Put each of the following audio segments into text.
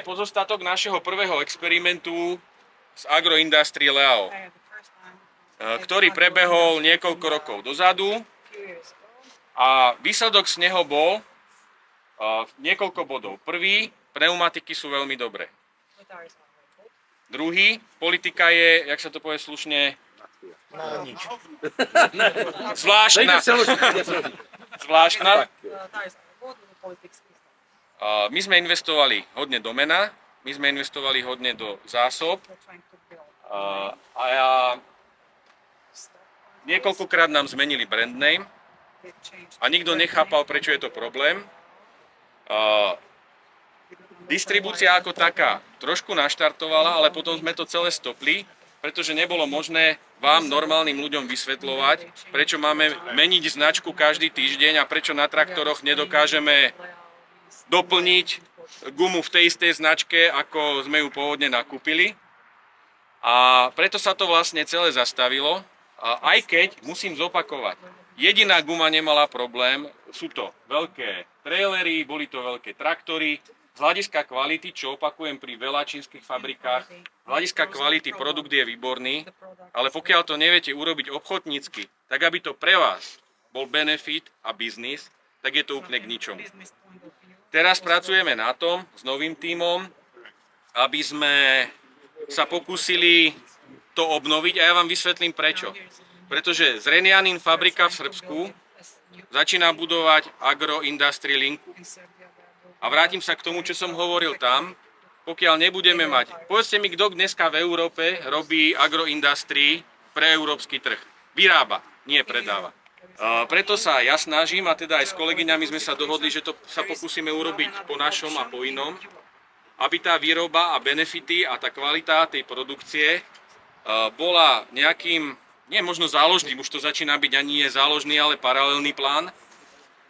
pozostatok našeho prvého experimentu z Agroindustrie Leao, ktorý prebehol niekoľko rokov dozadu a výsledok z neho bol niekoľko bodov. Prvý, pneumatiky sú veľmi dobré. Druhý, politika je, jak sa to povie slušne, zvláštna. My sme investovali hodne do mena, my sme investovali hodne do zásob a niekoľkokrát nám zmenili brand name a nikto nechápal, prečo je to problém. Distribúcia ako taká trošku naštartovala, ale potom sme to celé stopli, pretože nebolo možné vám, normálnym ľuďom, vysvetľovať, prečo máme meniť značku každý týždeň a prečo na traktoroch nedokážeme doplniť gumu v tej istej značke, ako sme ju pôvodne nakúpili. A preto sa to vlastne celé zastavilo. A aj keď, musím zopakovať, jediná guma nemala problém, sú to veľké trailery, boli to veľké traktory. Z hľadiska kvality, čo opakujem pri veľa čínskych fabrikách, z hľadiska kvality produkt je výborný, ale pokiaľ to neviete urobiť obchodnícky, tak aby to pre vás bol benefit a biznis, tak je to úplne k ničomu. Teraz pracujeme na tom s novým tímom, aby sme sa pokúsili to obnoviť a ja vám vysvetlím prečo. Pretože Zrenjanin fabrika v Srbsku začína budovať Agroindustrie linku. A vrátim sa k tomu, čo som hovoril tam. Pokiaľ nebudeme mať... Povedzte mi, kto dneska v Európe robí agroindustrii pre európsky trh. Vyrába, nie predáva. Preto sa ja snažím, a teda aj s kolegyňami sme sa dohodli, že to sa pokúsime urobiť po našom a po inom, aby tá výroba a benefity a tá kvalita tej produkcie bola nejakým, nie možno záložným, už to začína byť ani nie záložný, ale paralelný plán,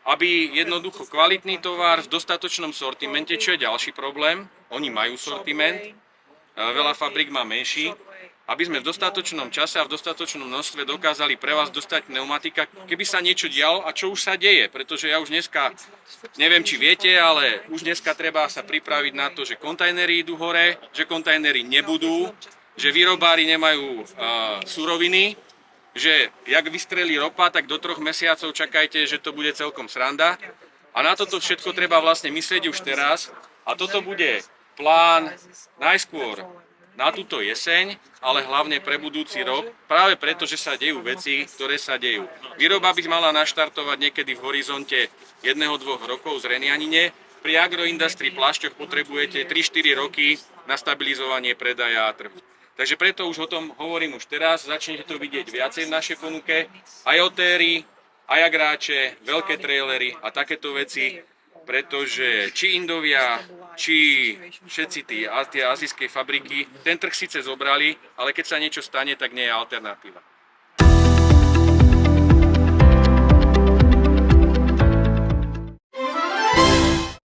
aby jednoducho kvalitný tovar v dostatočnom sortimente, čo je ďalší problém, oni majú sortiment, veľa fabrík má menší, aby sme v dostatočnom čase a v dostatočnom množstve dokázali pre vás dostať pneumatika, keby sa niečo dialo a čo už sa deje, pretože ja už dneska, neviem či viete, ale už dneska treba sa pripraviť na to, že kontajnery idú hore, že kontajnery nebudú, že výrobári nemajú suroviny, že jak vystrelí ropa, tak do 3 mesiacov čakajte, že to bude celkom sranda. A na toto všetko treba vlastne myslieť už teraz. A toto bude plán najskôr na túto jeseň, ale hlavne pre budúci rok, práve preto, že sa dejú veci, ktoré sa dejú. Výroba by mala naštartovať niekedy v horizonte 1-2 rokov z Zrenjanine. Pri Agroindustrii plášťoch potrebujete 3-4 roky na stabilizovanie predaja a trhu. Takže preto už o tom hovorím už teraz, začnete to vidieť viacej v našej ponuke, aj otéry, aj agráče, veľké trailery a takéto veci, pretože či Indovia, či všetci tie azijské fabriky, ten trh síce zobrali, ale keď sa niečo stane, tak nie je alternatíva.